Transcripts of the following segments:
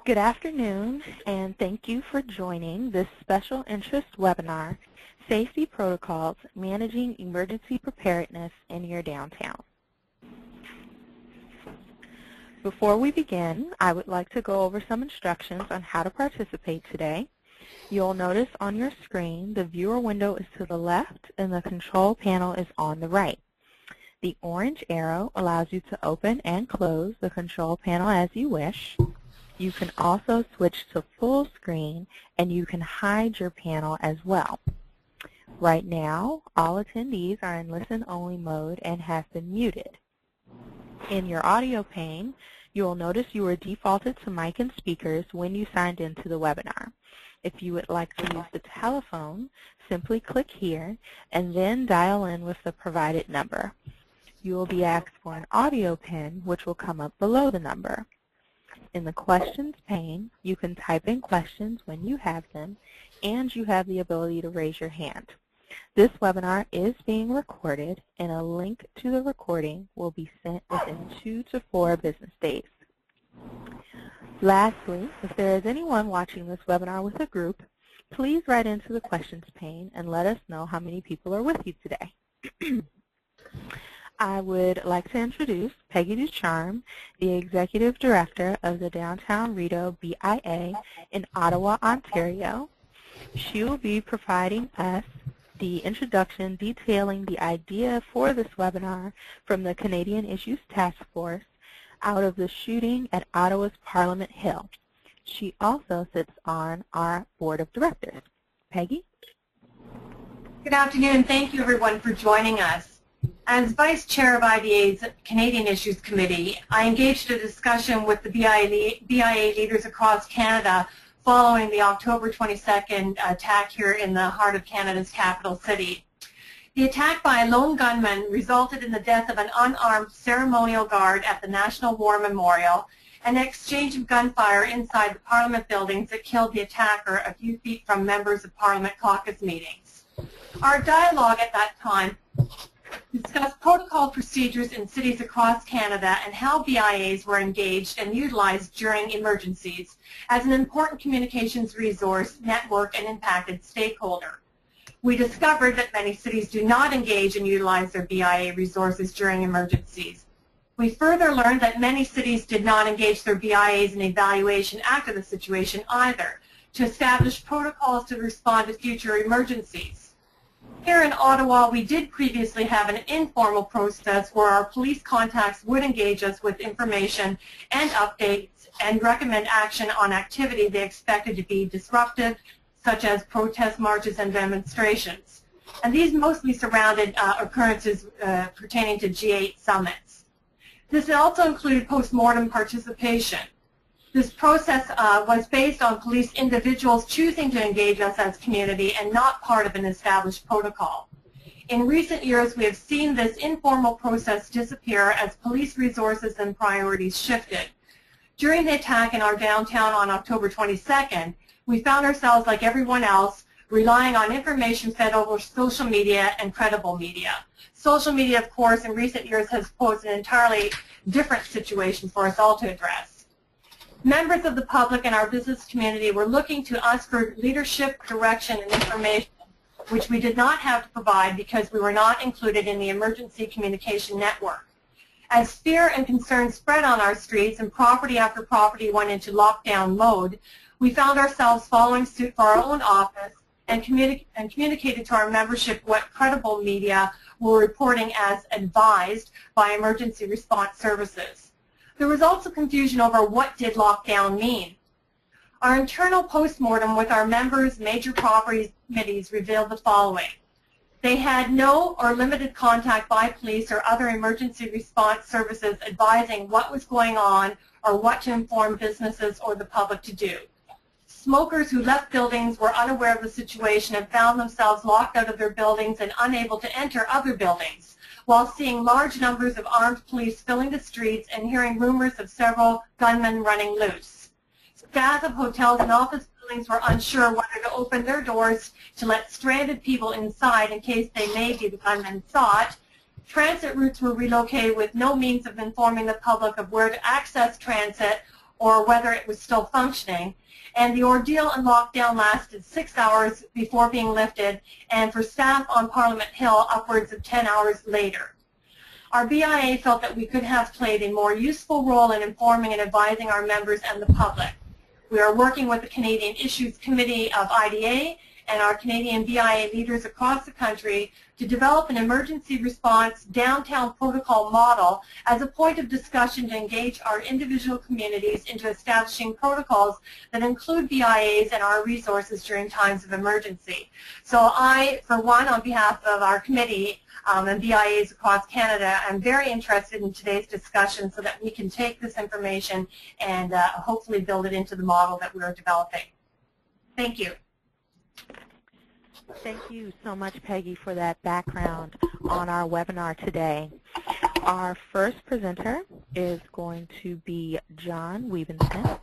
Good afternoon, and thank you for joining this special interest webinar, Safety Protocols, Managing Emergency Preparedness in Your Downtown. Before we begin, I would like to go over some instructions on how to participate today. You'll notice on your screen the viewer window is to the left and the control panel is on the right. The orange arrow allows you to open and close the control panel as you wish. You can also switch to full screen, and you can hide your panel as well. Right now, all attendees are in listen-only mode and have been muted. In your audio pane, you will notice you were defaulted to mic and speakers when you signed into the webinar. If you would like to use the telephone, simply click here and then dial in with the provided number. You will be asked for an audio pin, which will come up below the number. In the questions pane, you can type in questions when you have them, and you have the ability to raise your hand. This webinar is being recorded, and a link to the recording will be sent within 2 to 4 business days. Lastly, if there is anyone watching this webinar with a group, please write into the questions pane and let us know how many people are with you today. I would like to introduce Peggy Ducharme, the Executive Director of the Downtown Rideau BIA in Ottawa, Ontario. She will be providing us the introduction detailing the idea for this webinar from the Canadian Issues Task Force out of the shooting at Ottawa's Parliament Hill. She also sits on our Board of Directors. Peggy? Good afternoon. Thank you, everyone, for joining us. As Vice Chair of IDA's Canadian Issues Committee, I engaged a discussion with the BIA leaders across Canada following the October 22nd attack here in the heart of Canada's capital city. The attack by a lone gunman resulted in the death of an unarmed ceremonial guard at the National War Memorial and an exchange of gunfire inside the Parliament buildings that killed the attacker a few feet from members of Parliament caucus meetings. Our dialogue at that time discussed protocol procedures in cities across Canada and how BIAs were engaged and utilized during emergencies as an important communications resource, network, and impacted stakeholder. We discovered that many cities do not engage and utilize their BIA resources during emergencies. We further learned that many cities did not engage their BIAs in evaluation after the situation either, to establish protocols to respond to future emergencies. Here in Ottawa, we did previously have an informal process where our police contacts would engage us with information and updates and recommend action on activity they expected to be disruptive, such as protest marches and demonstrations. And these mostly surrounded occurrences pertaining to G8 summits. This also included post-mortem participation. This process was based on police individuals choosing to engage us as community and not part of an established protocol. In recent years, we have seen this informal process disappear as police resources and priorities shifted. During the attack in our downtown on October 22nd, we found ourselves, like everyone else, relying on information fed over social media and credible media. Social media, of course, in recent years has posed an entirely different situation for us all to address. Members of the public and our business community were looking to us for leadership, direction, and information, which we did not have to provide because we were not included in the emergency communication network. As fear and concern spread on our streets and property after property went into lockdown mode, we found ourselves following suit for our own office and communicated to our membership what credible media were reporting as advised by emergency response services. There was also confusion over what did lockdown mean. Our internal postmortem with our members' major property committees revealed the following. They had no or limited contact by police or other emergency response services advising what was going on or what to inform businesses or the public to do. Smokers who left buildings were unaware of the situation and found themselves locked out of their buildings and unable to enter other buildings, while seeing large numbers of armed police filling the streets and hearing rumors of several gunmen running loose. Staff of hotels and office buildings were unsure whether to open their doors to let stranded people inside in case they may be the gunmen sought. Transit routes were relocated with no means of informing the public of where to access transit or whether it was still functioning. And the ordeal and lockdown lasted 6 hours before being lifted, and for staff on Parliament Hill, upwards of 10 hours later. Our BIA felt that we could have played a more useful role in informing and advising our members and the public. We are working with the Canadian Issues Committee of IDA and our Canadian BIA leaders across the country to develop an emergency response downtown protocol model as a point of discussion to engage our individual communities into establishing protocols that include BIAs and our resources during times of emergency. So I, for one, on behalf of our committee and BIAs across Canada, I'm very interested in today's discussion so that we can take this information and hopefully build it into the model that we are developing. Thank you. Thank you so much, Peggy, for that background on our webinar today. Our first presenter is going to be John Wiebenson,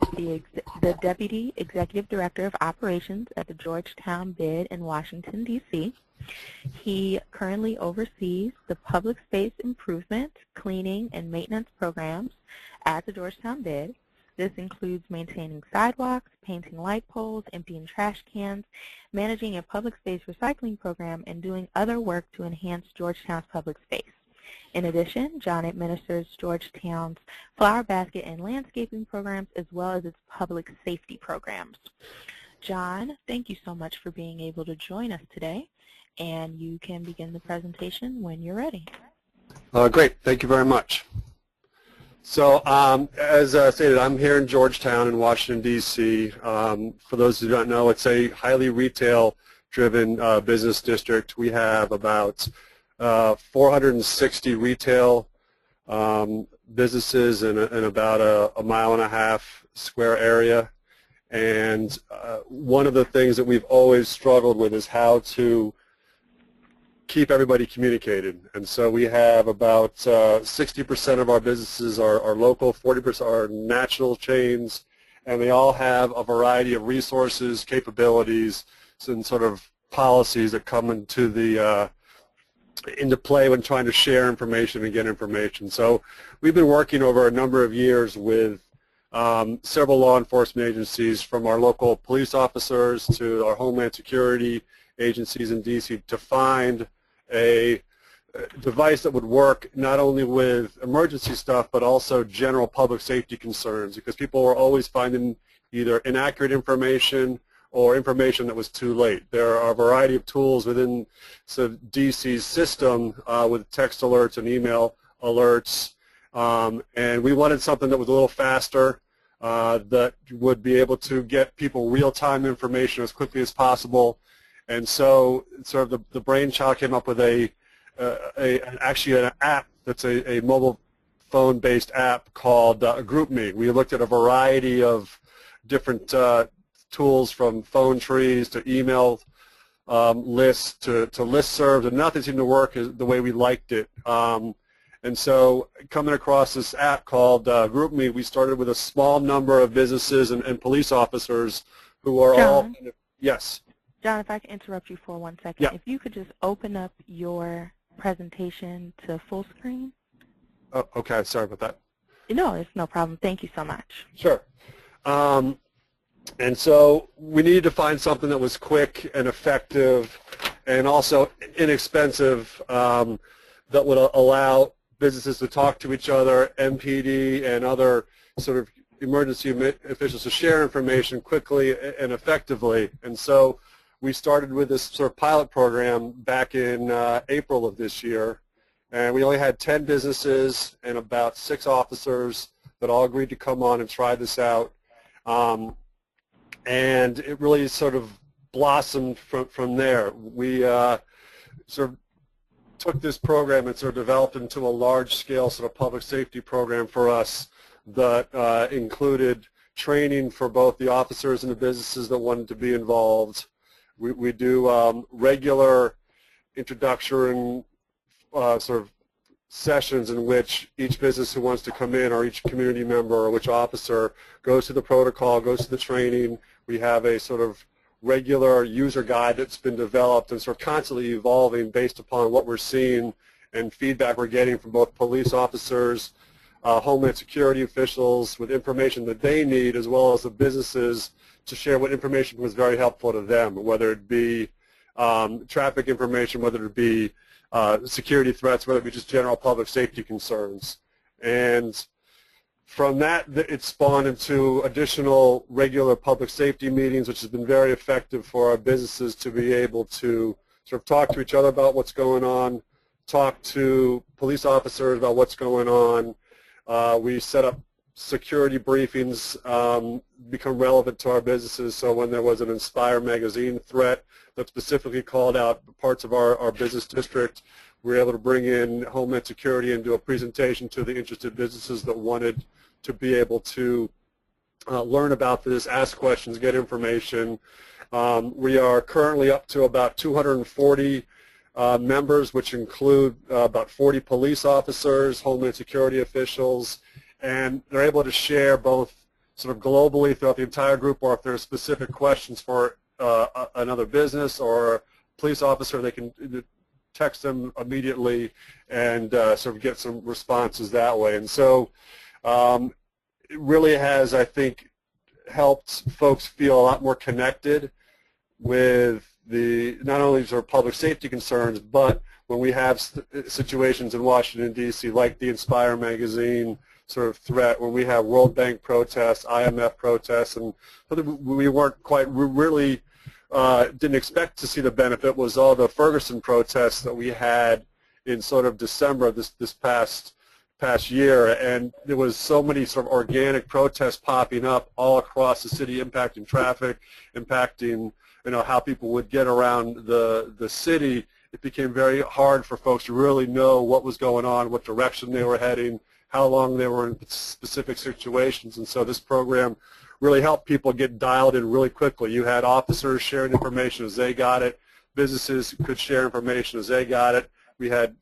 the Deputy Executive Director of Operations at the Georgetown BID in Washington, D.C. He currently oversees the public space improvement, cleaning, and maintenance programs at the Georgetown BID. This includes maintaining sidewalks, painting light poles, emptying trash cans, managing a public space recycling program, and doing other work to enhance Georgetown's public space. In addition, John administers Georgetown's flower basket and landscaping programs as well as its public safety programs. John, thank you so much for being able to join us today, and you can begin the presentation when you're ready. Great. Thank you very much. So as stated, I'm here in Georgetown in Washington, D.C. For those who don't know, it's a highly retail-driven business district. We have about 460 retail businesses in about a 1.5 mile square area. And one of the things that we've always struggled with is how to keep everybody communicated. And so we have about 60% of our businesses are local, 40% are national chains, and they all have a variety of resources, capabilities, and sort of policies that come into play when trying to share information and get information. So we've been working over a number of years with several law enforcement agencies, from our local police officers to our Homeland Security agencies in D.C., to find a device that would work not only with emergency stuff but also general public safety concerns, because people were always finding either inaccurate information or information that was too late. There are a variety of tools within DC's system with text alerts and email alerts, and we wanted something that was a little faster, that would be able to get people real-time information as quickly as possible. And so sort of the brainchild came up with actually an app that's a mobile phone-based app called GroupMe. We looked at a variety of different tools, from phone trees to email lists to listservs, and nothing seemed to work the way we liked it. And so coming across this app called GroupMe, we started with a small number of businesses and police officers who are all kind of, yes. John, if I can interrupt you for 1 second. Yeah. If you could just open up your presentation to full screen. Oh, okay, sorry about that. No, it's no problem. Thank you so much. Sure. And so we needed to find something that was quick and effective and also inexpensive, that would allow businesses to talk to each other, MPD and other sort of emergency officials to share information quickly and effectively. And so we started with this sort of pilot program back in April of this year, and we only had 10 businesses and about 6 officers that all agreed to come on and try this out. And it really sort of blossomed from there. We sort of took this program and sort of developed into a large-scale sort of public safety program for us that included training for both the officers and the businesses that wanted to be involved. We do regular introduction sort of sessions in which each business who wants to come in, or each community member, or which officer goes through the protocol, goes through the training. We have a sort of regular user guide that's been developed and sort of constantly evolving based upon what we're seeing and feedback we're getting from both police officers, Homeland Security officials with information that they need, as well as the businesses to share what information was very helpful to them, whether it be traffic information, whether it be security threats, whether it be just general public safety concerns. And from that, it spawned into additional regular public safety meetings, which has been very effective for our businesses to be able to sort of talk to each other about what's going on, talk to police officers about what's going on. We set up security briefings, become relevant to our businesses. So when there was an Inspire magazine threat that specifically called out parts of our business district, we were able to bring in Homeland Security and do a presentation to the interested businesses that wanted to be able to learn about this, ask questions, get information. We are currently up to about 240 members, which include about 40 police officers, Homeland Security officials, and they're able to share both sort of globally throughout the entire group, or if there are specific questions for another business or police officer, they can text them immediately and sort of get some responses that way. And so it really has, I think, helped folks feel a lot more connected with the not only sort of public safety concerns, but when we have situations in Washington, D.C., like the Inspire magazine sort of threat, when we have World Bank protests, IMF protests, and we weren't quite really didn't expect to see the benefit was all the Ferguson protests that we had in sort of December of this past year, and there was so many sort of organic protests popping up all across the city, impacting traffic, impacting how people would get around the city. It became very hard for folks to really know what was going on, what direction they were heading, how long they were in specific situations, and so this program really helped people get dialed in really quickly. You had officers sharing information as they got it. Businesses could share information as they got it. We had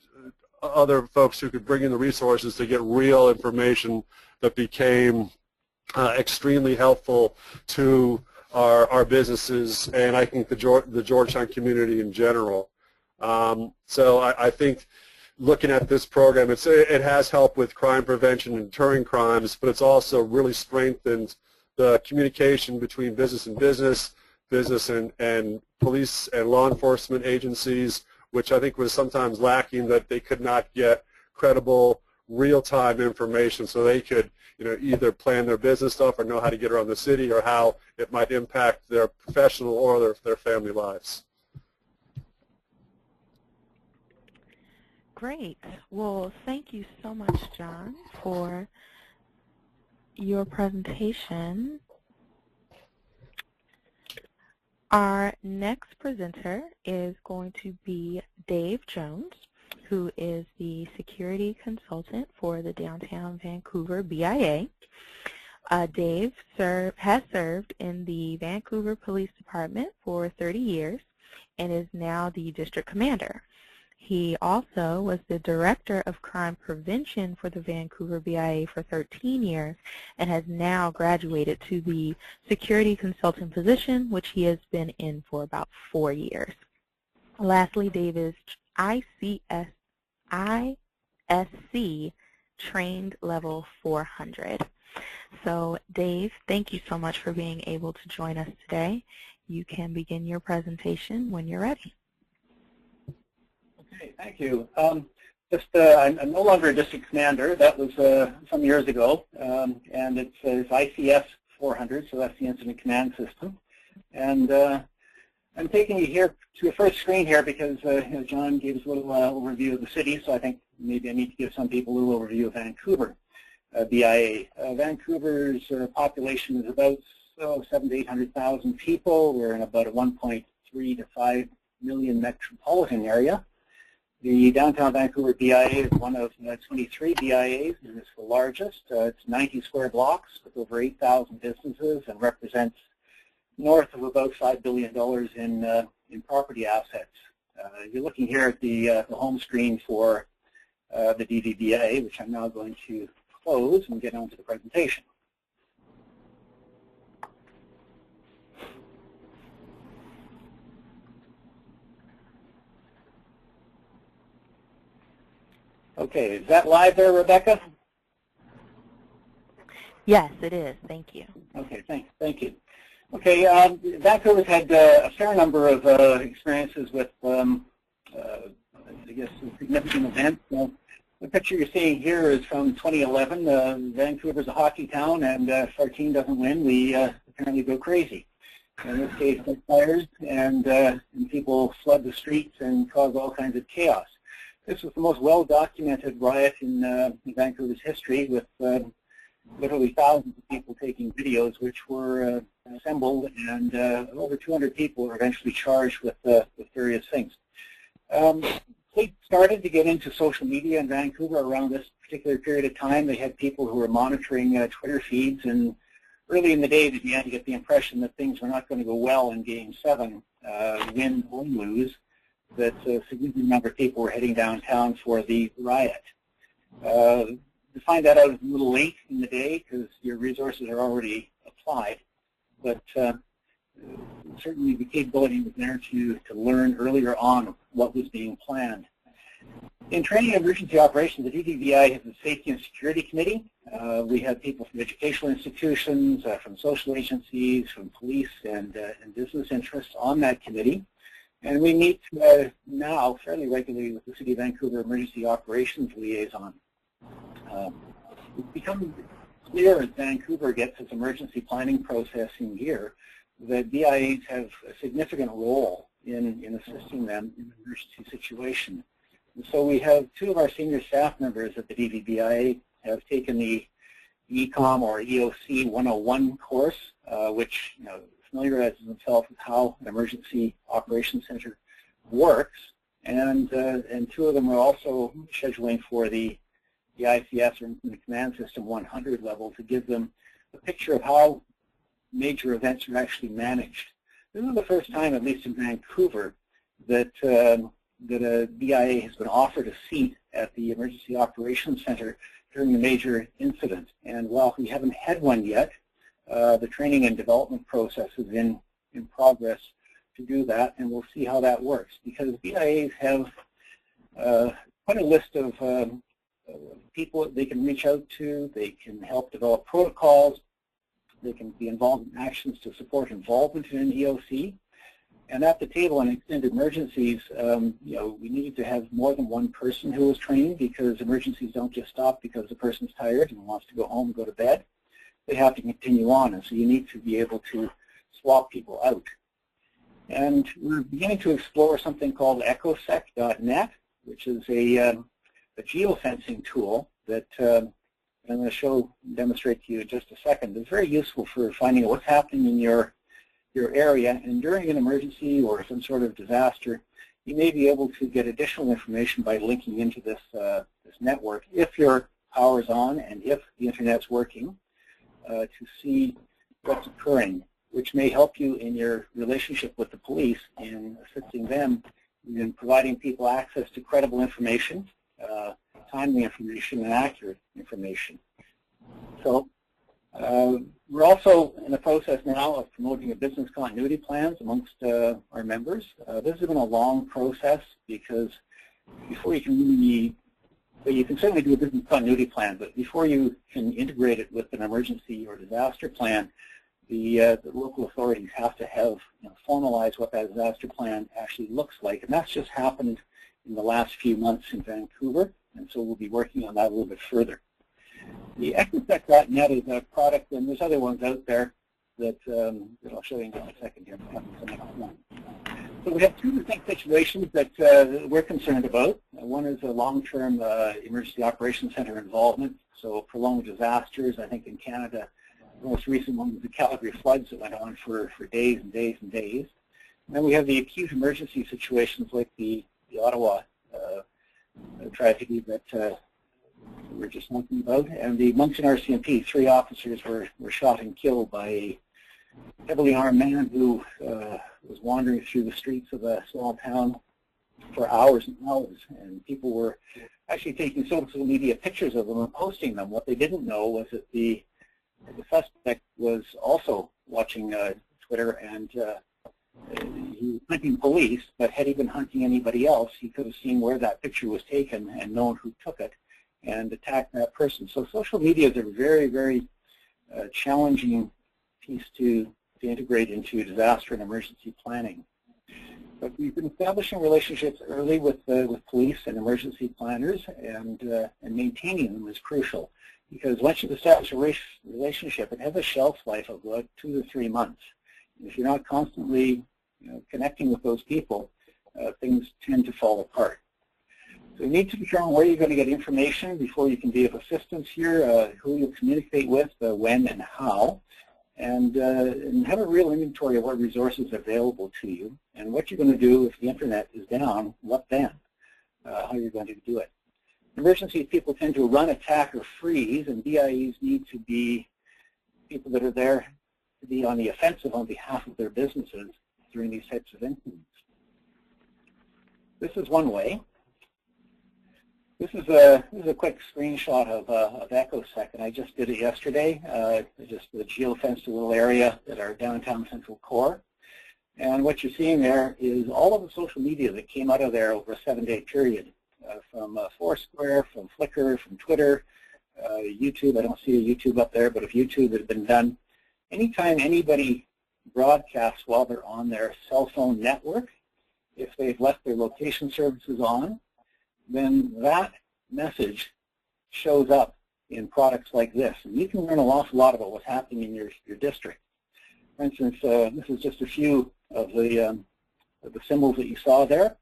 other folks who could bring in the resources to get real information that became extremely helpful to our businesses and I think the Georgetown community in general. So I think looking at this program, it has helped with crime prevention and deterring crimes, but it's also really strengthened the communication between business and business, and police and law enforcement agencies, which I think was sometimes lacking, that they could not get credible, real-time information so they could either plan their business stuff or know how to get around the city or how it might impact their professional or their family lives. Great. Well, thank you so much, John, for your presentation. Our next presenter is going to be Dave Jones, who is the security consultant for the Downtown Vancouver BIA. Dave has served in the Vancouver Police Department for 30 years and is now the district commander. He also was the Director of Crime Prevention for the Vancouver BIA for 13 years and has now graduated to the Security Consultant position, which he has been in for about 4 years. Lastly, Dave is ISC trained level 400. So, Dave, thank you so much for being able to join us today. You can begin your presentation when you're ready. Okay, thank you. I'm no longer a district commander. That was some years ago, and it's ICS 400, so that's the Incident Command System. And I'm taking you here to a first screen here because John gave us a little overview of the city, so I think maybe I need to give some people a little overview of Vancouver BIA. Vancouver's population is about 700,000 to 800,000 people. We're in about a 1.3 to 5 million metropolitan area. The Downtown Vancouver BIA is one of 23 BIAs, and it's the largest. It's 90 square blocks with over 8,000 businesses and represents north of about $5 billion in property assets. You're looking here at the home screen for the DVBA, which I'm now going to close and get on to the presentation. Okay, is that live there, Rebecca? Yes, it is. Thank you. Okay, thank you. Okay, Vancouver's had a fair number of experiences with, I guess, significant events. The picture you're seeing here is from 2011. Vancouver's a hockey town, and if our team doesn't win, we apparently go crazy. In this case, fires and people flood the streets and cause all kinds of chaos. This was the most well-documented riot in Vancouver's history, with literally thousands of people taking videos, which were assembled, and over 200 people were eventually charged with various things. They started to get into social media in Vancouver around this particular period of time. They had people who were monitoring Twitter feeds, and early in the day they began to get the impression that things were not going to go well in Game 7, win or lose, that a significant number of people were heading downtown for the riot. To find that out is a little late in the day because your resources are already applied, but certainly the capability was there to learn earlier on what was being planned. In training and emergency operations, the DVBI has a safety and security committee. We have people from educational institutions, from social agencies, from police and business interests on that committee. And we meet now fairly regularly with the City of Vancouver Emergency Operations Liaison. It's become clear as Vancouver gets its emergency planning process in gear that BIAs have a significant role in assisting them in an emergency situation. And so we have two of our senior staff members at the DVBIA have taken the ECOM or EOC 101 course, which familiarizes themselves with how an emergency operations center works, and two of them are also scheduling for the ICS or the Command System 100 level to give them a picture of how major events are actually managed. This is the first time, at least in Vancouver, that a BIA has been offered a seat at the Emergency Operations Center during a major incident. And while we haven't had one yet, the training and development process is in progress to do that, and we'll see how that works. Because BIAs have quite a list of people that they can reach out to. They can help develop protocols. They can be involved in actions to support involvement in an EOC. And at the table in extended emergencies, we needed to have more than one person who was trained, because emergencies don't just stop because the person's tired and wants to go home and go to bed. They have to continue on, and so you need to be able to swap people out. And we're beginning to explore something called ecosec.net, which is a geofencing tool that I'm going to demonstrate to you in just a second. It's very useful for finding out what's happening in your area, and during an emergency or some sort of disaster, you may be able to get additional information by linking into this network if your power is on and if the internet's working, to see what's occurring, which may help you in your relationship with the police in assisting them in providing people access to credible information, timely information, and accurate information. So we're also in the process now of promoting a business continuity plans amongst our members. This has been a long process, because before you can really, well, you can certainly do a business continuity plan, but before you can integrate it with an emergency or disaster plan, the local authorities have to have formalize what that disaster plan actually looks like, and that's just happened in the last few months in Vancouver, and so we'll be working on that a little bit further. The ecosec.net is a product, and there's other ones out there that I'll show you in just a second here. So we have two distinct situations that we're concerned about. One is a long-term emergency operations center involvement, so prolonged disasters. I think in Canada, the most recent one was the Calgary floods that went on for days and days and days. And then we have the acute emergency situations like the Ottawa tragedy that we're just talking about. And the Moncton RCMP, 3 officers were shot and killed by a heavily armed man who was wandering through the streets of a small town for hours and hours. And people were actually taking social media pictures of them and posting them. What they didn't know was that the suspect was also watching Twitter, and he was hunting police, but had he been hunting anybody else, he could have seen where that picture was taken and known who took it and attacked that person. So social media is a very, very challenging piece to integrate into disaster and emergency planning. But we've been establishing relationships early with police and emergency planners, and maintaining them is crucial, because once you've established a relationship, it has a shelf life of about 2 to 3 months. And if you're not constantly connecting with those people, things tend to fall apart. So you need to determine where you're going to get information before you can be of assistance here, who you'll communicate with, when and how, and have a real inventory of what resources are available to you, and what you're going to do if the internet is down, what then, how you're going to do it. Emergency people tend to run, attack, or freeze, and BIEs need to be people that are there to be on the offensive on behalf of their businesses during these types of incidents. This is one way. This is a quick screenshot of EchoSec, and I just did it yesterday. I just geofenced a little area at our downtown central core. And what you're seeing there is all of the social media that came out of there over a 7-day period, from Foursquare, from Flickr, from Twitter, YouTube. I don't see a YouTube up there, but if YouTube had been done, anytime anybody broadcasts while they're on their cell phone network, if they've left their location services on, then that message shows up in products like this. And you can learn an awful lot about what's happening in your district. For instance, this is just a few of the symbols that you saw there.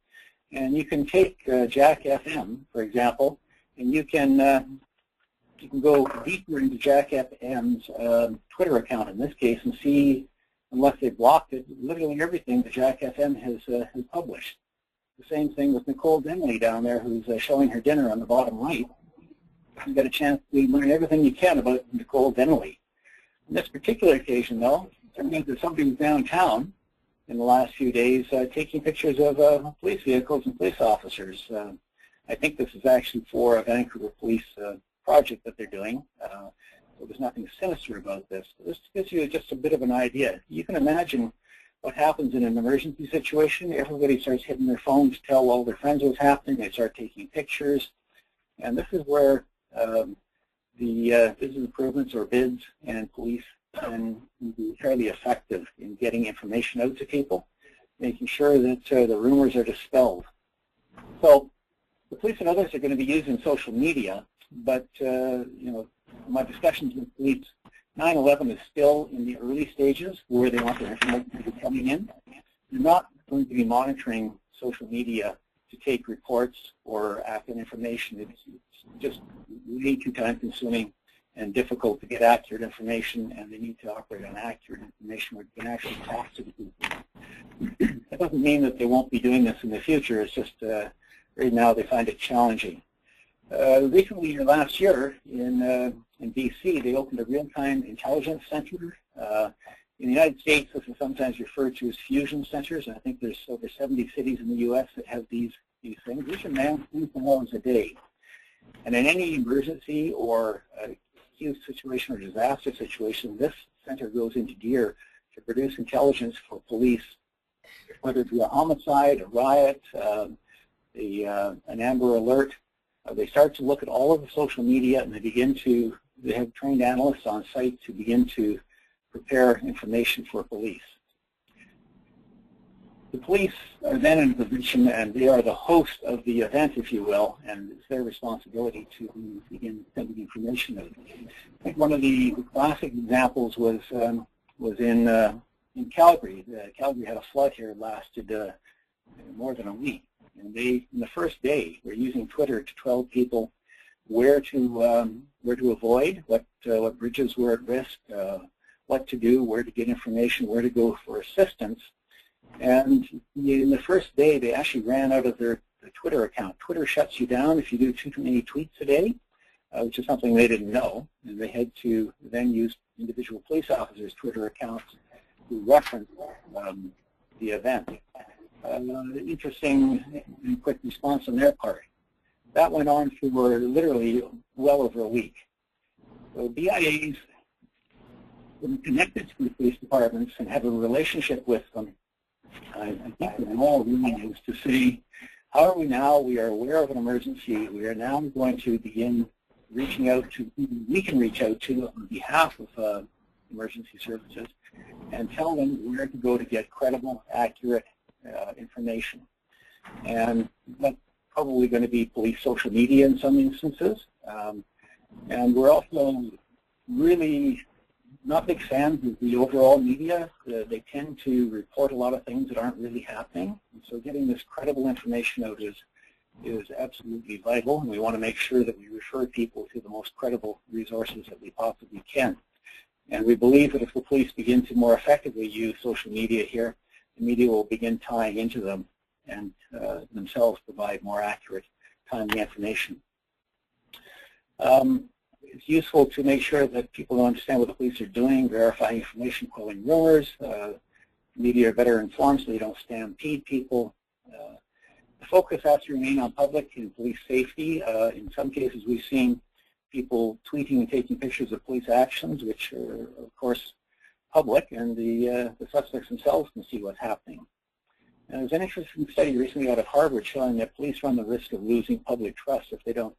And you can take Jack FM, for example, and you can go deeper into Jack FM's Twitter account in this case and see, unless they blocked it, literally everything that Jack FM has published. The same thing with Nicole Denley down there, who's showing her dinner on the bottom right. You get a chance to learn everything you can about Nicole Denley. On this particular occasion, though, it means that somebody was downtown in the last few days taking pictures of police vehicles and police officers. I think this is actually for a Vancouver police project that they're doing. So there's nothing sinister about this. This gives you just a bit of an idea. You can imagine what happens in an emergency situation. Everybody starts hitting their phones to tell all their friends what's happening. They start taking pictures. And this is where the business improvements or bids and police can be fairly effective in getting information out to people, making sure that the rumors are dispelled. So the police and others are going to be using social media, but my discussions with police, 9/11 is still in the early stages where they want their information to be coming in. They're not going to be monitoring social media to take reports or act on information. It's just way too time-consuming and difficult to get accurate information, and they need to operate on accurate information where you can actually talk to the people. That doesn't mean that they won't be doing this in the future. It's just right now they find it challenging. Recently, last year, in BC, they opened a real-time intelligence center. In the United States, this is sometimes referred to as fusion centers, and I think there's over 70 cities in the U.S. that have these things. These are manned 24 hours a day. And in any emergency or acute situation or disaster situation, this center goes into gear to produce intelligence for police, whether it be a homicide, a riot, an Amber Alert. They start to look at all of the social media, and they have trained analysts on site to begin to prepare information for police. The police are then in a position, and they are the host of the event, if you will, and it's their responsibility to begin sending information out. I think one of the classic examples was in Calgary. Calgary had a flood here that lasted more than a week. And they, in the first day, were using Twitter to tell people where to avoid, what bridges were at risk, what to do, where to get information, where to go for assistance. And in the first day, they actually ran out of their Twitter account. Twitter shuts you down if you do too many tweets a day, which is something they didn't know. And they had to then use individual police officers' Twitter accounts to reference the event. Interesting and quick response on their part. That went on for literally well over a week. So BIAs, when connected to the police departments and have a relationship with them, I think the goal really is to see, how are we now? We are aware of an emergency. We are now going to begin reaching out to who we can reach out to on behalf of emergency services and tell them where to go to get credible, accurate information. And that's probably going to be police social media in some instances. And we're also really not big fans of the overall media. They tend to report a lot of things that aren't really happening. And so getting this credible information out is absolutely vital, and we want to make sure that we refer people to the most credible resources that we possibly can. And we believe that if the police begin to more effectively use social media here, the media will begin tying into them and themselves provide more accurate, timely information. It's useful to make sure that people understand what the police are doing, verifying information, quelling rumors. Media are better informed so they don't stampede people. The focus has to remain on public and police safety. In some cases, we've seen people tweeting and taking pictures of police actions, which are, of course, public, and the suspects themselves can see what's happening. And there's an interesting study recently out of Harvard showing that police run the risk of losing public trust if they don't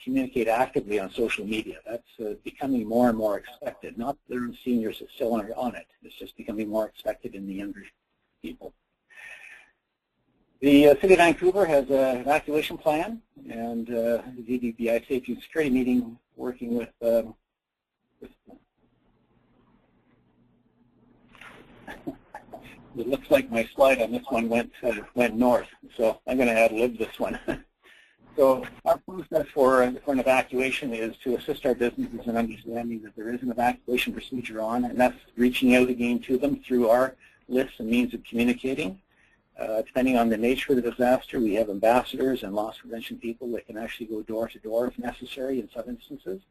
communicate actively on social media. That's becoming more and more expected. Not that the seniors are still on it. It's just becoming more expected in the younger people. The City of Vancouver has an evacuation plan, and the DDBI Safety and Security meeting working with it looks like my slide on this one went north, so I'm going to ad-lib this one. So our process for an evacuation is to assist our businesses in understanding that there is an evacuation procedure on, and that's reaching out again to them through our lists and means of communicating. Depending on the nature of the disaster, we have ambassadors and loss prevention people that can actually go door to door if necessary in some instances.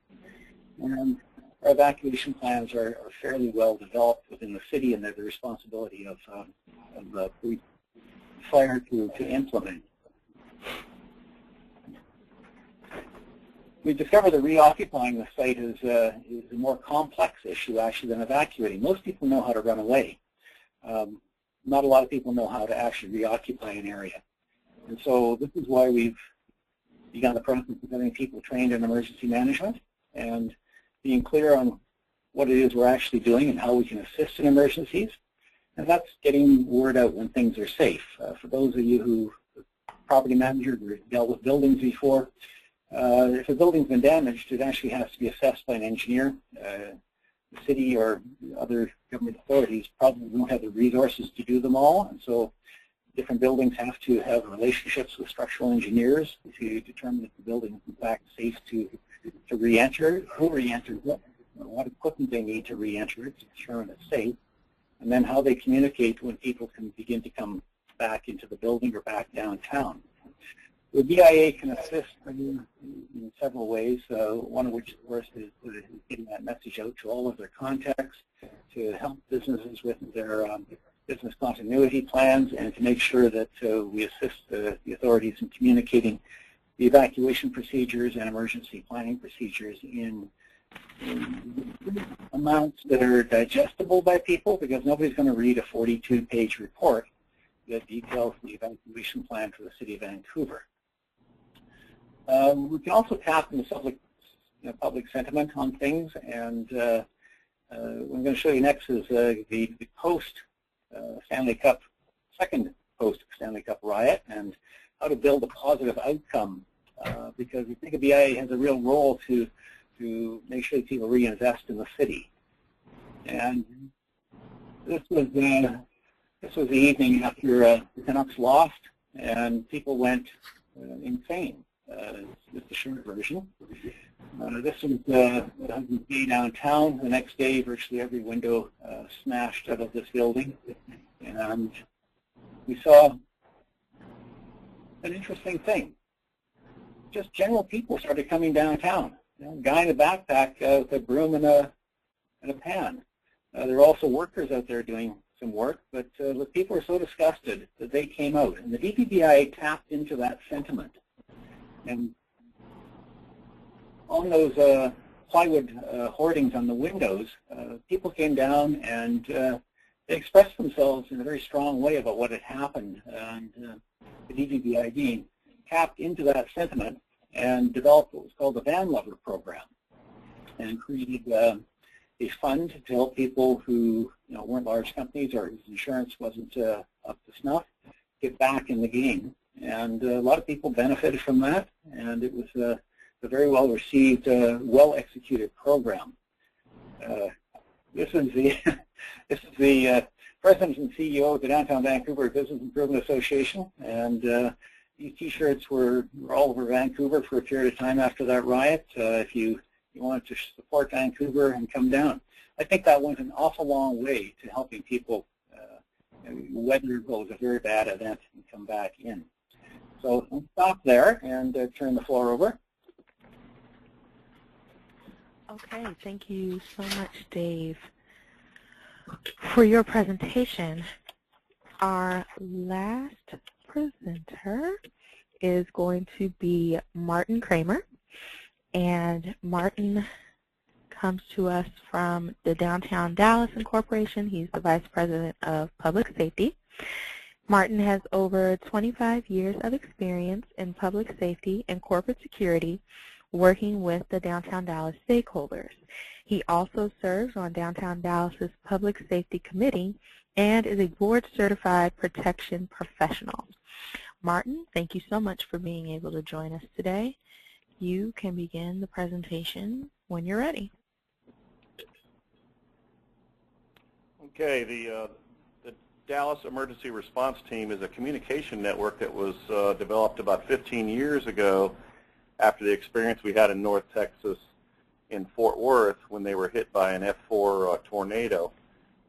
And our evacuation plans are fairly well developed within the city, and they're the responsibility of the police fire to implement. We discovered that reoccupying the site is a more complex issue actually than evacuating. Most people know how to run away. Not a lot of people know how to actually reoccupy an area. And so this is why we've begun the process of getting people trained in emergency management and being clear on what it is we're actually doing and how we can assist in emergencies. And that's getting word out when things are safe. For those of you who are property managers or dealt with buildings before, if a building's been damaged, it actually has to be assessed by an engineer. The city or other government authorities probably don't have the resources to do them all, and so different buildings have to have relationships with structural engineers to determine if the building is in fact safe to re-enter, who re-enters it, what equipment they need to re-enter it to determine it's safe, and then how they communicate when people can begin to come back into the building or back downtown. The BIA can assist in several ways, one of which, of course, is getting that message out to all of their contacts to help businesses with their business continuity plans and to make sure that we assist the authorities in communicating the evacuation procedures and emergency planning procedures in amounts that are digestible by people, because nobody's going to read a 42-page report that details the evacuation plan for the City of Vancouver. We can also tap into public sentiment on things, and what I'm going to show you next is the post-Stanley Cup, second post-Stanley Cup riot, and how to build a positive outcome, because we think the BIA has a real role to make sure that people reinvest in the city. And this was the evening after the Canucks lost, and people went insane. Just the short version. This was the day downtown. The next day, virtually every window smashed out of this building. And we saw an interesting thing. Just general people started coming downtown. A guy in a backpack with a broom and a pan. There were also workers out there doing some work, but the people were so disgusted that they came out. And the DPPI tapped into that sentiment. And on those plywood hoardings on the windows, people came down and they expressed themselves in a very strong way about what had happened. And the DPPI tapped into that sentiment and developed what was called the Van Lover program, and created a fund to help people who weren't large companies or whose insurance wasn't up to snuff get back in the game. And a lot of people benefited from that, and it was a very well received, well executed program. This is the President and CEO of the Downtown Vancouver Business Improvement Association, and these T-shirts were all over Vancouver for a period of time after that riot. If you wanted to support Vancouver and come down, I think that went an awful long way to helping people weather what was a very bad event and come back in. So I'll stop there and turn the floor over. Okay, thank you so much, Dave, for your presentation. Our last presenter is going to be Martin Kramer, and Martin comes to us from the Downtown Dallas Incorporation. He's the Vice President of Public Safety. Martin has over 25 years of experience in public safety and corporate security, working with the Downtown Dallas stakeholders. He also serves on Downtown Dallas's Public Safety Committee and is a board-certified protection professional. Martin, thank you so much for being able to join us today. You can begin the presentation when you're ready. Okay, the Dallas Emergency Response Team is a communication network that was developed about 15 years ago after the experience we had in North Texas in Fort Worth when they were hit by an F4 tornado.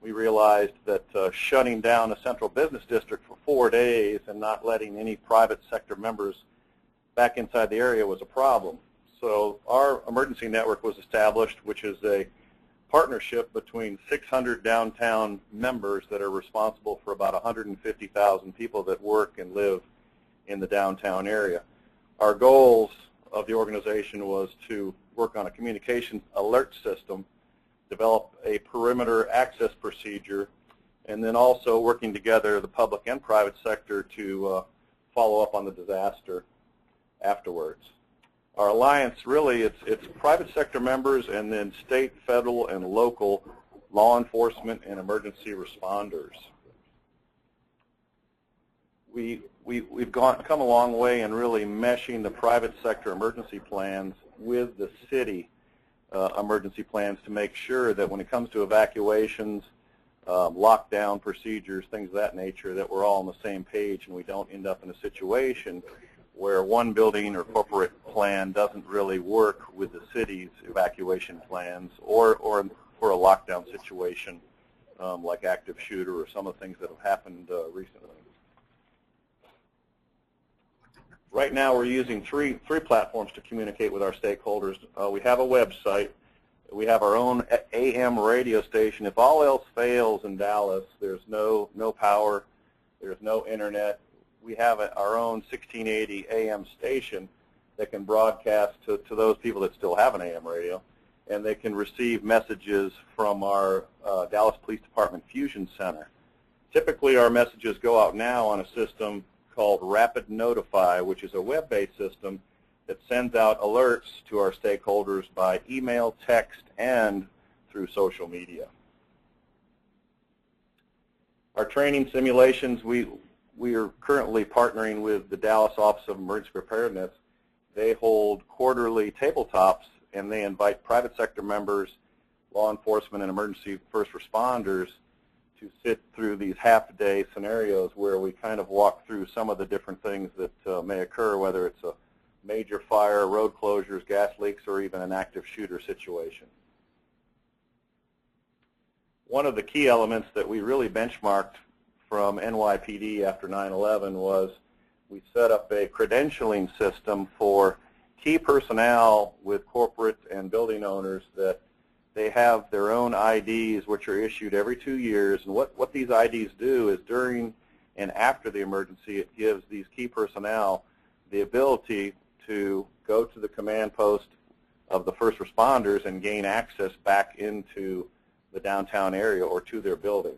We realized that shutting down a central business district for 4 days and not letting any private sector members back inside the area was a problem. So our emergency network was established, which is a partnership between 600 downtown members that are responsible for about 150,000 people that work and live in the downtown area. Our goals of the organization was to work on a communication alert system, develop a perimeter access procedure, and then also working together the public and private sector to follow up on the disaster afterwards. Our alliance, really, it's private sector members and then state, federal, and local law enforcement and emergency responders. We've come a long way in really meshing the private sector emergency plans with the city emergency plans to make sure that when it comes to evacuations, lockdown procedures, things of that nature, that we're all on the same page and we don't end up in a situation where one building or corporate plan doesn't really work with the city's evacuation plans or for a lockdown situation like active shooter or some of the things that have happened recently. Right now we're using three platforms to communicate with our stakeholders. We have a website. We have our own AM radio station. If all else fails in Dallas, there's no power, there's no internet, we have our own 1680 AM station that can broadcast to those people that still have an AM radio, and they can receive messages from our Dallas Police Department Fusion Center. Typically our messages go out now on a system called Rapid Notify, which is a web-based system that sends out alerts to our stakeholders by email, text, and through social media. Our training simulations, we are currently partnering with the Dallas Office of Emergency Preparedness. They hold quarterly tabletops, and they invite private sector members, law enforcement, and emergency first responders to sit through these half-day scenarios where we kind of walk through some of the different things that may occur, whether it's a major fire, road closures, gas leaks, or even an active shooter situation. One of the key elements that we really benchmarked from NYPD after 9/11 was we set up a credentialing system for key personnel with corporate and building owners that they have their own IDs which are issued every 2 years. And what these IDs do is during and after the emergency, it gives these key personnel the ability to go to the command post of the first responders and gain access back into the downtown area or to their building.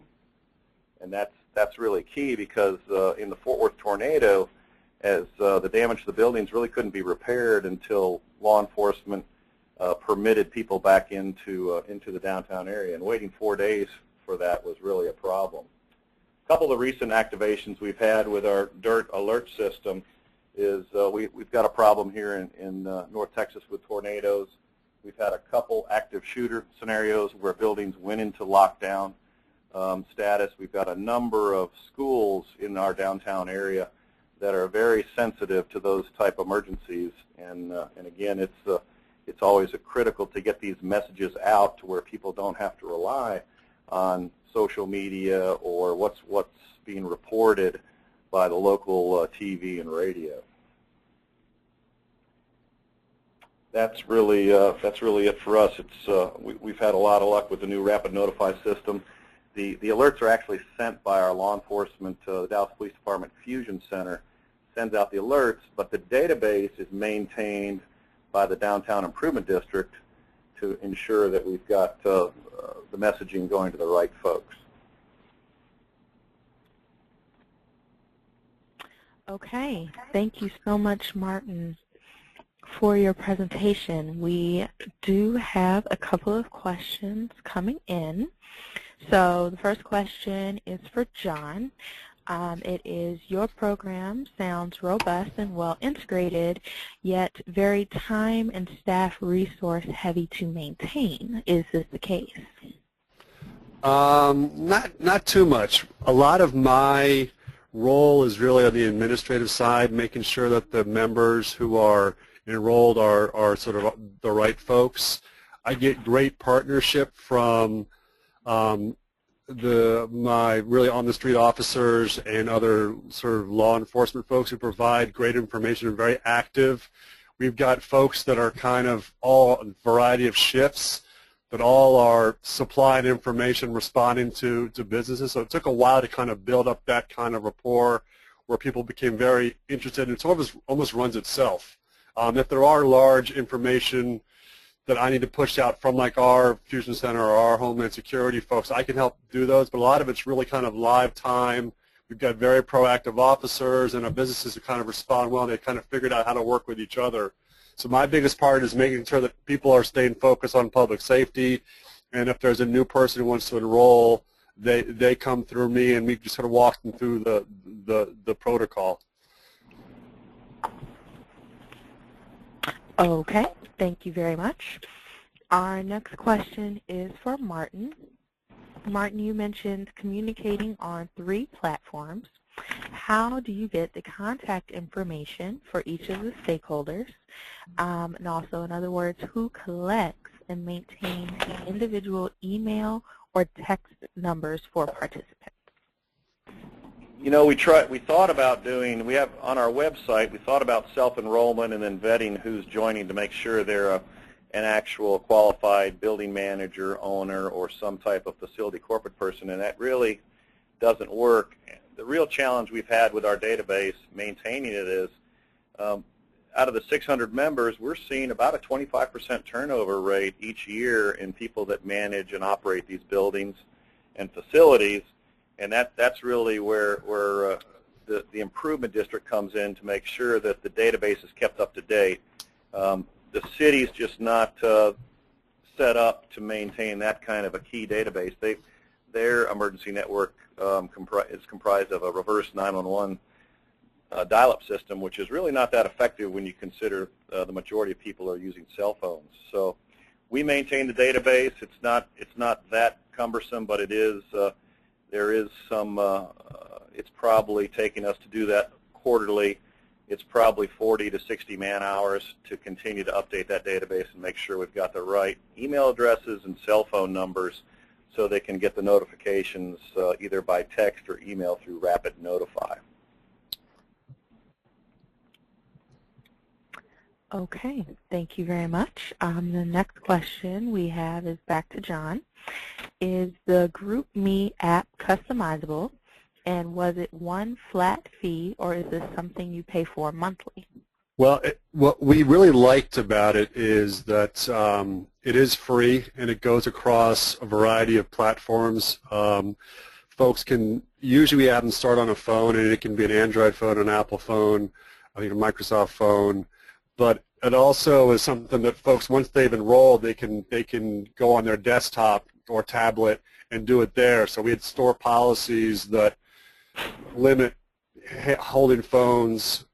And that's really key because in the Fort Worth tornado, as the damage to the buildings really couldn't be repaired until law enforcement permitted people back into the downtown area. And waiting 4 days for that was really a problem. A couple of the recent activations we've had with our dirt alert system is we've got a problem here in North Texas with tornadoes. We've had a couple active shooter scenarios where buildings went into lockdown status. We've got a number of schools in our downtown area that are very sensitive to those type of emergencies. And again, it's always critical to get these messages out to where people don't have to rely on social media or what's being reported by the local TV and radio. That's really it for us. We've had a lot of luck with the new Rapid Notify system. The alerts are actually sent by our law enforcement, the Dallas Police Department Fusion Center sends out the alerts, but the database is maintained by the Downtown Improvement District to ensure that we've got the messaging going to the right folks. Okay, thank you so much, Martin, for your presentation. We do have a couple of questions coming in. So the first question is for John. It is, your program sounds robust and well integrated, yet very time and staff resource heavy to maintain. Is this the case? Not too much. A lot of my role is really on the administrative side, making sure that the members who are enrolled are sort of the right folks. I get great partnership from my really on-the-street officers and other sort of law enforcement folks who provide great information and very active. We've got folks that are kind of all a variety of shifts that all are supplying information, responding to businesses. So it took a while to kind of build up that kind of rapport where people became very interested, and it almost runs itself. If there are large information that I need to push out from like our Fusion Center or our Homeland Security folks, I can help do those, but a lot of it's really kind of live time. We've got very proactive officers, and our businesses who kind of respond well, and they kind of figured out how to work with each other. So my biggest part is making sure that people are staying focused on public safety, and if there's a new person who wants to enroll, they come through me, and we just sort of walk them through the protocol. Okay, thank you very much. Our next question is for Martin. Martin, you mentioned communicating on 3 platforms. How do you get the contact information for each of the stakeholders? And also, in other words, who collects and maintains the individual email or text numbers for participants? You know, we thought about doing, we have on our website, we thought about self-enrollment and then vetting who's joining to make sure they're an actual qualified building manager, owner, or some type of facility corporate person, and that really doesn't work. The real challenge we've had with our database, maintaining it, is out of the 600 members, we're seeing about a 25% turnover rate each year in people that manage and operate these buildings and facilities. And that's really where the improvement district comes in to make sure that the database is kept up to date. The city's just not set up to maintain that kind of a key database. Their emergency network is comprised of a reverse 911 dial-up system, which is really not that effective when you consider the majority of people are using cell phones. So we maintain the database. It's not that cumbersome, but it is. There is some, it's probably taking us to do that quarterly. It's probably 40 to 60 man-hours to continue to update that database and make sure we've got the right email addresses and cell phone numbers so they can get the notifications either by text or email through Rapid Notify. Okay, thank you very much. The next question we have is back to John. Is the GroupMe app customizable, and was it one flat fee, or is this something you pay for monthly? Well, what we really liked about it is that it is free, and it goes across a variety of platforms. Folks can, usually we have them start on a phone, and it can be an Android phone, an Apple phone, I think a Microsoft phone, but it also is something that folks, once they've enrolled, they can go on their desktop or tablet and do it there. So we had store policies that limit holding phones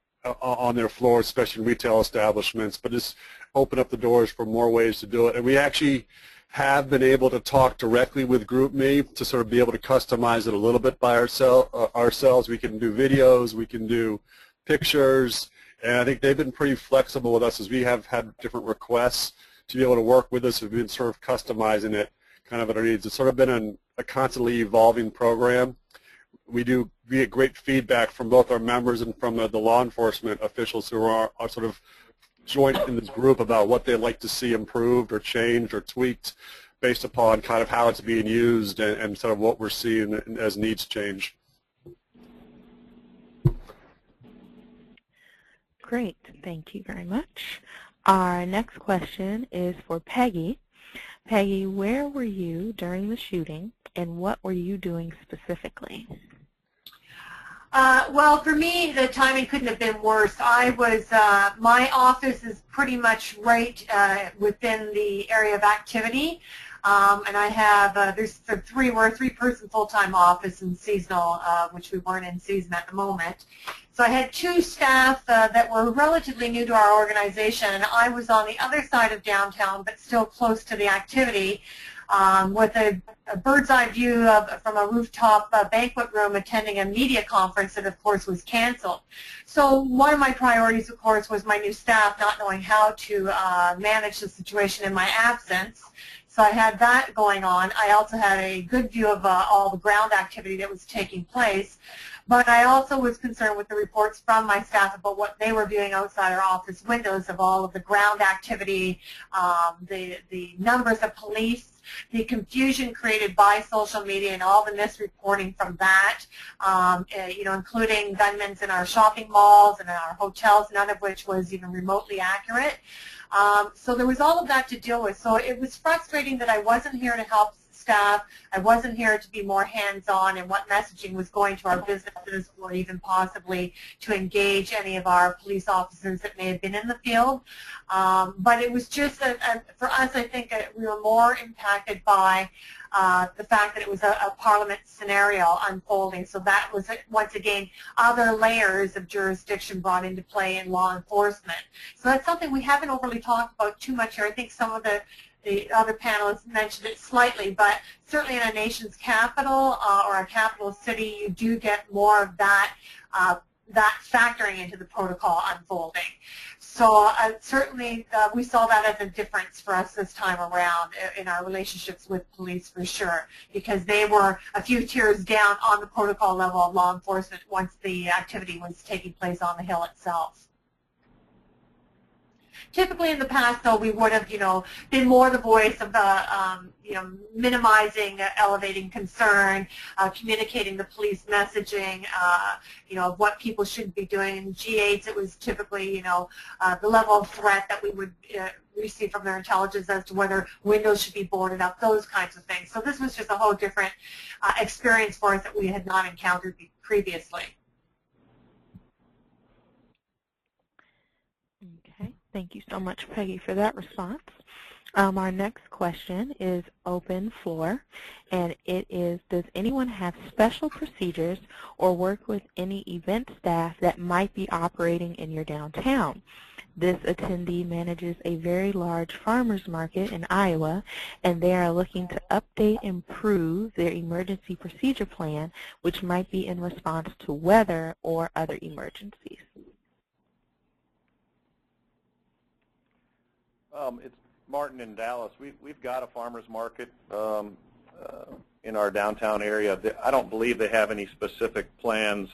on their floors, especially in retail establishments, but just open up the doors for more ways to do it. And we actually have been able to talk directly with GroupMe to sort of be able to customize it a little bit by ourselves. We can do videos, we can do pictures, and I think they've been pretty flexible with us as we have had different requests to be able to work with us. We've been sort of customizing it kind of at our needs. It's sort of been a constantly evolving program. We get great feedback from both our members and from the law enforcement officials who are sort of joined in this group about what they'd like to see improved or changed or tweaked based upon kind of how it's being used and sort of what we're seeing as needs change. Great, thank you very much. Our next question is for Peggy. Peggy, where were you during the shooting and what were you doing specifically? Well, for me, the timing couldn't have been worse. I was, my office is pretty much right within the area of activity, and I have, we're a three-person full-time office in seasonal, which we weren't in season at the moment. So I had two staff that were relatively new to our organization, and I was on the other side of downtown, but still close to the activity. With a bird's eye view from a rooftop banquet room attending a media conference that, of course, was canceled. So one of my priorities, of course, was my new staff not knowing how to manage the situation in my absence. So I had that going on. I also had a good view of all the ground activity that was taking place. But I also was concerned with the reports from my staff about what they were viewing outside our office windows of all of the ground activity, the numbers of police, the confusion created by social media and all the misreporting from that, you know, including gunmen in our shopping malls and in our hotels, none of which was even remotely accurate. So there was all of that to deal with. So it was frustrating that I wasn't here to help staff. I wasn't here to be more hands-on in what messaging was going to our businesses or even possibly to engage any of our police officers that may have been in the field. But it was just, for us, I think we were more impacted by the fact that it was a Parliament scenario unfolding. So that was, once again, other layers of jurisdiction brought into play in law enforcement. So that's something we haven't overly talked about too much here. I think some of the other panelists mentioned it slightly, but certainly in a nation's capital or a capital city, you do get more of that factoring into the protocol unfolding. So certainly we saw that as a difference for us this time around in our relationships with police for sure, because they were a few tiers down on the protocol level of law enforcement once the activity was taking place on the Hill itself. Typically in the past, though, we would have, you know, been more the voice of the, you know, minimizing, elevating concern, communicating the police messaging, you know, of what people should be doing. In G8s, it was typically, you know, the level of threat that we would receive from their intelligence as to whether windows should be boarded up, those kinds of things. So this was just a whole different experience for us that we had not encountered previously. Okay, thank you so much, Peggy, for that response. Our next question is open floor, and it is, does anyone have special procedures or work with any event staff that might be operating in your downtown? This attendee manages a very large farmers market in Iowa, and they are looking to update and improve their emergency procedure plan, which might be in response to weather or other emergencies. It's Martin in Dallas. We've got a farmer's market in our downtown area. I don't believe they have any specific plans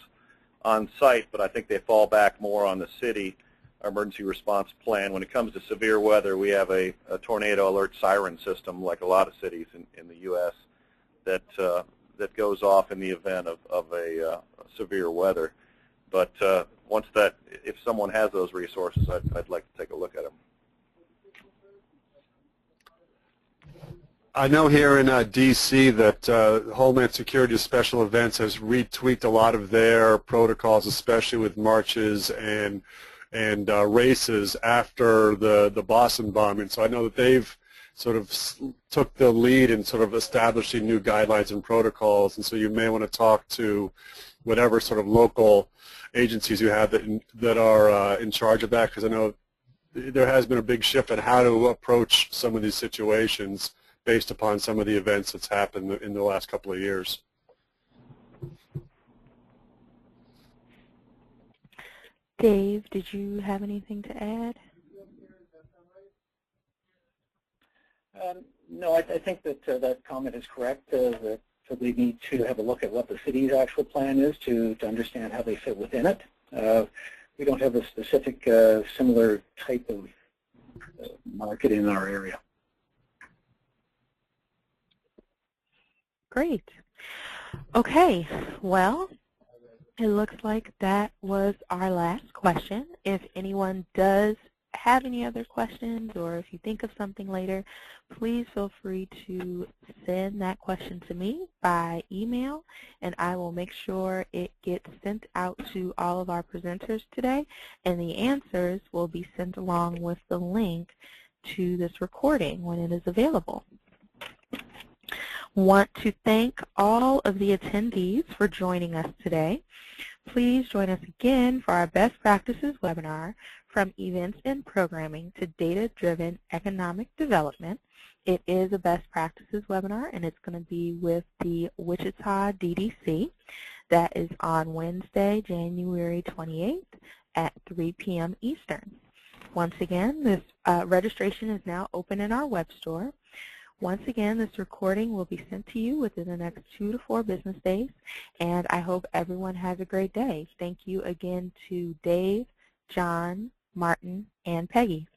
on site, but I think they fall back more on the city emergency response plan. When it comes to severe weather, we have a tornado alert siren system, like a lot of cities in the U.S., that goes off in the event of a severe weather. But once that, if someone has those resources, I'd like to take a look at them. I know here in D.C. that Homeland Security Special Events has retweaked a lot of their protocols, especially with marches and races after the Boston bombing. So I know that they've sort of took the lead in sort of establishing new guidelines and protocols, and so you may want to talk to whatever sort of local agencies you have that are in charge of that, because I know there has been a big shift in how to approach some of these situations based upon some of the events that's happened in the last couple of years. Dave, did you have anything to add? No, I think that that comment is correct. That we need to have a look at what the city's actual plan is to understand how they fit within it. We don't have a specific similar type of market in our area. Great. Okay, well, it looks like that was our last question. If anyone does have any other questions, or if you think of something later, please feel free to send that question to me by email, and I will make sure it gets sent out to all of our presenters today, and the answers will be sent along with the link to this recording when it is available. Want to thank all of the attendees for joining us today. Please join us again for our Best Practices webinar, From Events and Programming to Data-Driven Economic Development. It is a Best Practices webinar, and it's going to be with the Wichita DDC. That is on Wednesday, January 28th at 3 p.m. Eastern. Once again, this registration is now open in our web store. Once again, this recording will be sent to you within the next 2 to 4 business days, and I hope everyone has a great day. Thank you again to Dave, John, Martin, and Peggy.